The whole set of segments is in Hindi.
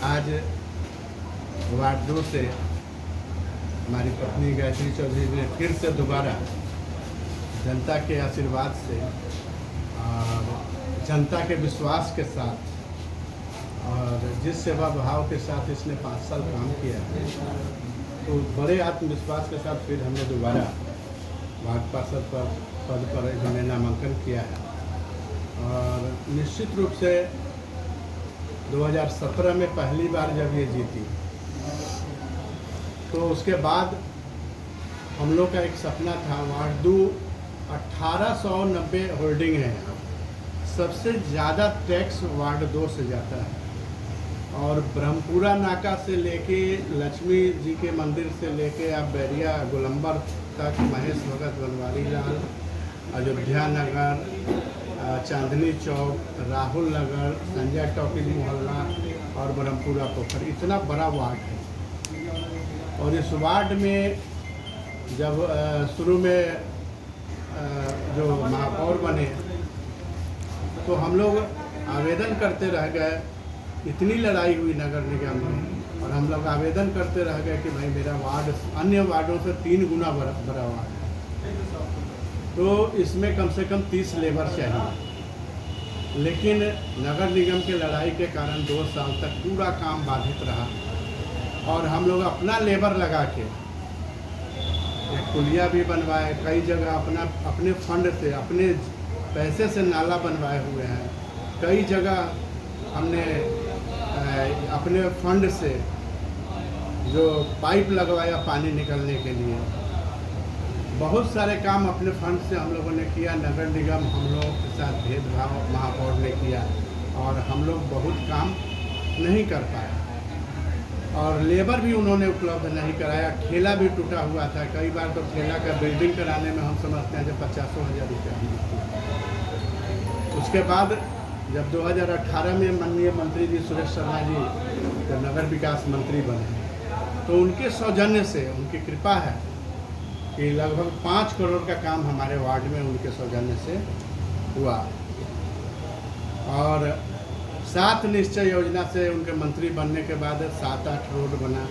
आज वार्ड 2 से हमारी पत्नी गायत्री चौधरी ने फिर से दोबारा जनता के आशीर्वाद से और जनता के विश्वास के साथ और जिस सेवा भाव के साथ इसने 5 साल काम किया है, तो बड़े आत्मविश्वास के साथ फिर हमने दोबारा वार्ड पार्षद पद पर इन्होंने नामांकन किया है। और निश्चित रूप से 2017 में पहली बार जब ये जीती, तो उसके बाद हम लोग का एक सपना था। वार्ड 2 1890 होल्डिंग है यहाँ, सबसे ज़्यादा टैक्स वार्ड 2 से जाता है। और ब्रह्मपुरा नाका से लेके लक्ष्मी जी के मंदिर से लेके आप बैरिया गोलंबर तक, महेश भगत, बनवारी लाल, अयोध्या नगर, चांदनी चौक, राहुल नगर, संजय टॉकीज मोहल्ला और ब्रह्मपुरा पोखर, इतना बड़ा वार्ड है। और इस वार्ड में जब शुरू में जो महापौर बने, तो हम लोग आवेदन करते रह गए। इतनी लड़ाई हुई नगर निगम में, और हम लोग आवेदन करते रह गए कि भाई मेरा वार्ड अन्य वार्डों से 3 गुना बड़ा वार्ड है, तो इसमें कम से कम 30 लेबर चाहिए। लेकिन नगर निगम के लड़ाई के कारण 2 साल तक पूरा काम बाधित रहा। और हम लोग अपना लेबर लगा के एक पुलिया भी बनवाए, कई जगह अपने फंड से, अपने पैसे से नाला बनवाए हुए हैं। कई जगह हमने अपने फंड से जो पाइप लगवाया पानी निकलने के लिए। बहुत सारे काम अपने फंड से हम लोगों ने किया। नगर निगम हम लोगों के साथ भेदभाव महापौर ने किया और हम लोग बहुत काम नहीं कर पाए। और लेबर भी उन्होंने उपलब्ध नहीं कराया। ठेला भी टूटा हुआ था। कई बार तो ठेला का बिल्डिंग कराने में हम समझते हैं जब 50,000 रुपया। उसके बाद जब 2018 में माननीय मंत्री जी सुरेश शर्मा जी जब नगर विकास मंत्री बने, तो उनके सौजन्य से, उनकी कृपा है कि लगभग 5 करोड़ का काम हमारे वार्ड में उनके सौजन्य से हुआ। और 7 निश्चय योजना से उनके मंत्री बनने के बाद 7-8 रोड बना।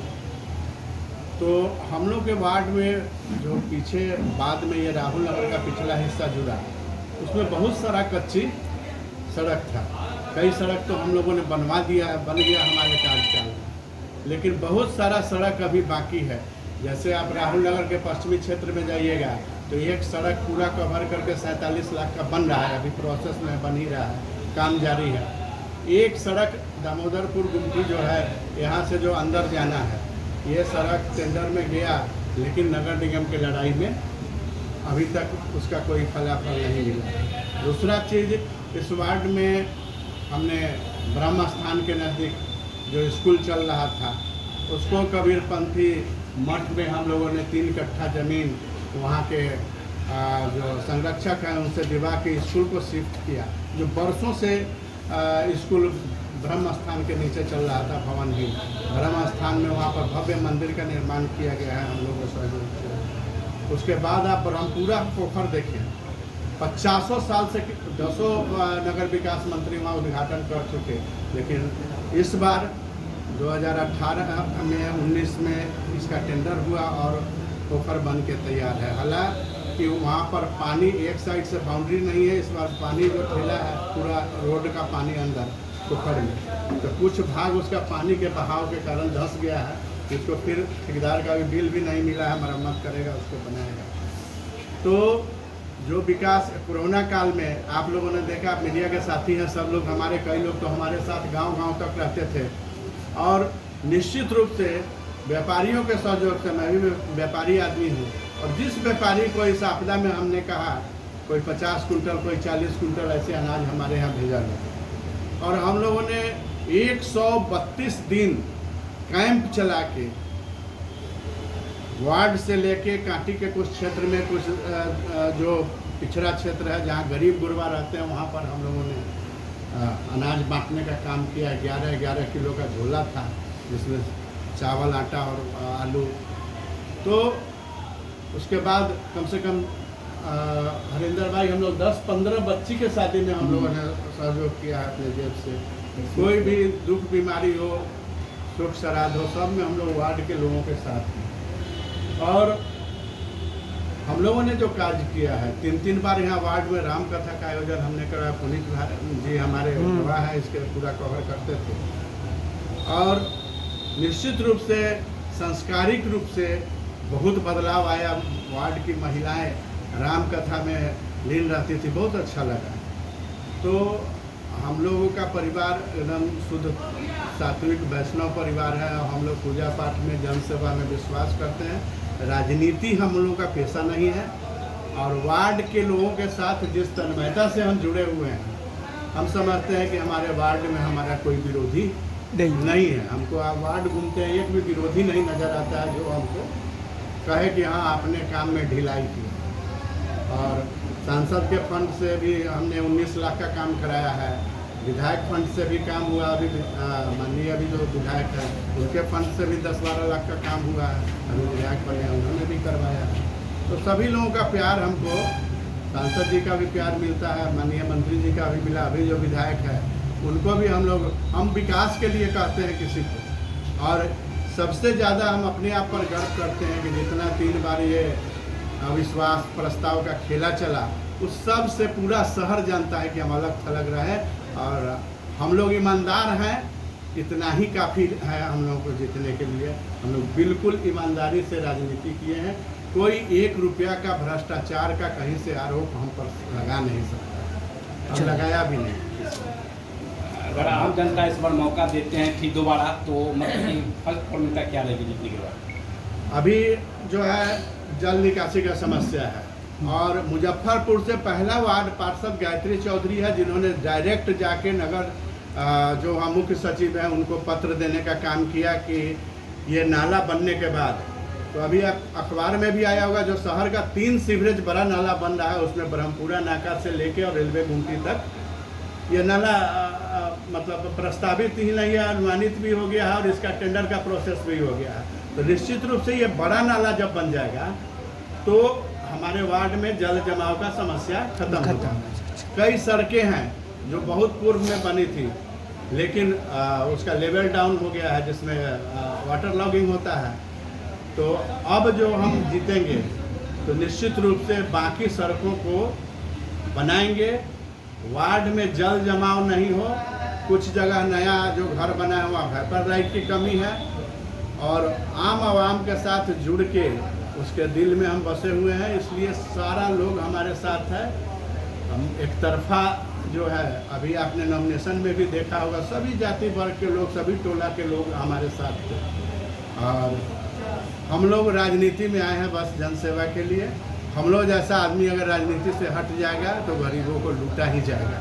तो हम लोग के वार्ड में जो पीछे बाद में ये राहुल नगर का पिछला हिस्सा जुड़ा, उसमें बहुत सारा कच्ची सड़क था। कई सड़क तो हम लोगों ने बनवा दिया, बन गया हमारे कार्यकाल में, लेकिन बहुत सारा सड़क अभी बाकी है। जैसे आप राहुल नगर के पश्चिमी क्षेत्र में जाइएगा तो एक सड़क पूरा कवर करके 47 लाख का बन रहा है, अभी प्रोसेस में बन ही रहा है, काम जारी है। एक सड़क दामोदरपुर गुमटी जो है, यहाँ से जो अंदर जाना है, ये सड़क टेंडर में गया, लेकिन नगर निगम की लड़ाई में अभी तक उसका कोई फलाफल नहीं मिला। दूसरा चीज़, इस वार्ड में हमने ब्रह्म स्थान के नज़दीक जो स्कूल चल रहा था, उसको कबीरपंथी मठ में हम लोगों ने 3 कट्ठा ज़मीन वहाँ के जो संरक्षक हैं उनसे दिवा के स्कूल को शिफ्ट किया। जो बरसों से स्कूल ब्रह्म स्थान के नीचे चल रहा था, भवन भी ब्रह्म स्थान में, वहाँ पर भव्य मंदिर का निर्माण किया गया है हम लोगों से। उसके बाद आप ब्रह्मपुरा पोखर देखिए, 50 साल से 10 नगर विकास मंत्री वहाँ उद्घाटन कर चुके, लेकिन इस बार 2018 में 19 में इसका टेंडर हुआ और पोखर बन के तैयार है। हालांकि वहाँ पर पानी एक साइड से बाउंड्री नहीं है, इस बार पानी जो ठेला है पूरा रोड का पानी अंदर पोखर में, तो कुछ भाग उसका पानी के बहाव के कारण धंस गया है। इसको फिर ठेकेदार का भी बिल भी नहीं मिला है, मरम्मत करेगा, उसको बनाएगा। तो जो विकास कोरोना काल में आप लोगों ने देखा, मीडिया के साथी हैं सब लोग, हमारे कई लोग तो हमारे साथ गांव-गांव तक रहते थे। और निश्चित रूप से व्यापारियों के सहयोग से, मैं भी व्यापारी आदमी हूँ, और जिस व्यापारी को इस आपदा में हमने कहा कोई 50 कुंटल, कोई 40 कुंटल ऐसे अनाज हमारे यहाँ भेजा गया। और हम लोगों ने 132 दिन कैंप चला के वार्ड से लेके कांटी के कुछ क्षेत्र में, कुछ जो पिछड़ा क्षेत्र है जहाँ गरीब गुरबा रहते हैं, वहाँ पर हम लोगों ने अनाज बांटने का काम किया। 11-11 किलो का झोला था, जिसमें चावल, आटा और आलू। तो उसके बाद कम से कम हरिंदर भाई, हम लोग 10-15 बच्ची के शादी में हम लोगों ने सहयोग किया है अपने जेब से। कोई भी दुख बीमारी हो, शोक श्राद्ध हो, सब में हम लोग वार्ड के लोगों के साथ हैं। और हम लोगों ने जो कार्य किया है, 3 बार यहाँ वार्ड में राम कथा का आयोजन हमने कराया। पुनीत जी हमारे गवाह हैं, इसके पूरा कवर करते थे। और निश्चित रूप से सांस्कारिक रूप से बहुत बदलाव आया। वार्ड की महिलाएं राम कथा में लीन रहती थी, बहुत अच्छा लगा। तो हम लोगों का परिवार एकदम शुद्ध सात्विक वैष्णव परिवार है। हम लोग पूजा पाठ में, जन सेवा में विश्वास करते हैं। राजनीति हम लोगों का पेशा नहीं है। और वार्ड के लोगों के साथ जिस तन्मयता से हम जुड़े हुए हैं, हम समझते हैं कि हमारे वार्ड में हमारा कोई विरोधी नहीं है। हमको आप वार्ड घूमते हैं, एक भी विरोधी नहीं नज़र आता है जो हमको कहे कि हाँ आपने काम में ढिलाई की। और सांसद के फंड से भी हमने 19 लाख का काम कराया है। विधायक फंड से भी काम हुआ। अभी माननीय अभी जो विधायक हैं उनके फंड से भी 10-12 लाख का काम हुआ है। अभी विधायक बने हैं, उन्होंने भी करवाया है। तो सभी लोगों का प्यार हमको, सांसद जी का भी प्यार मिलता है, माननीय मंत्री जी का भी मिला। अभी जो विधायक है उनको भी हम विकास के लिए कहते हैं किसी को। और सबसे ज़्यादा हम अपने आप पर गर्व करते हैं कि जितना 3 बार ये अविश्वास प्रस्ताव का खेला चला, उस सब से पूरा शहर जानता है कि हम अलग थलग रहे और हम लोग ईमानदार हैं। इतना ही काफ़ी है हम लोगों को जीतने के लिए। हम लोग बिल्कुल ईमानदारी से राजनीति किए हैं। कोई 1 रुपया का भ्रष्टाचार का कहीं से आरोप हम पर लगा नहीं सकता, हम लगाया भी नहीं। अगर आम जनता इस बार मौका देते हैं फिर दोबारा, तो मतलब कि फर्स्ट प्राथमिकता क्या रहेगी जीतने के बाद? अभी जो है जल निकासी का समस्या है। और मुजफ्फरपुर से पहला वार्ड पार्षद गायत्री चौधरी है, जिन्होंने डायरेक्ट जाके नगर जो वहाँ मुख्य सचिव हैं उनको पत्र देने का काम किया कि ये नाला बनने के बाद, तो अभी अखबार में भी आया होगा, जो शहर का 3 सीवरेज बड़ा नाला बन रहा है, उसमें ब्रह्मपुरा नाका से लेके और रेलवे गुमटी तक ये नाला मतलब प्रस्तावित ही नहीं है, अनुमानित भी हो गया है और इसका टेंडर का प्रोसेस भी हो गया है। तो निश्चित रूप से ये बड़ा नाला जब बन जाएगा तो हमारे वार्ड में जल जमाव का समस्या खत्म होगा। कई सड़कें हैं जो बहुत पूर्व में बनी थी, लेकिन उसका लेवल डाउन हो गया है, जिसमें वाटर लॉगिंग होता है। तो अब जो हम जीतेंगे तो निश्चित रूप से बाकी सड़कों को बनाएंगे। वार्ड में जल जमाव नहीं हो। कुछ जगह नया जो घर बना है वहाँ वेपर लाइट की कमी है। और आम आवाम के साथ जुड़ के उसके दिल में हम बसे हुए हैं, इसलिए सारा लोग हमारे साथ है। हम एक तरफा जो है, अभी आपने नॉमिनेशन में भी देखा होगा, सभी जाति वर्ग के लोग, सभी टोला के लोग हमारे साथ थे। और हम लोग राजनीति में आए हैं बस जनसेवा के लिए। हम लोग जैसा आदमी अगर राजनीति से हट जाएगा तो गरीबों को लूटा ही जाएगा।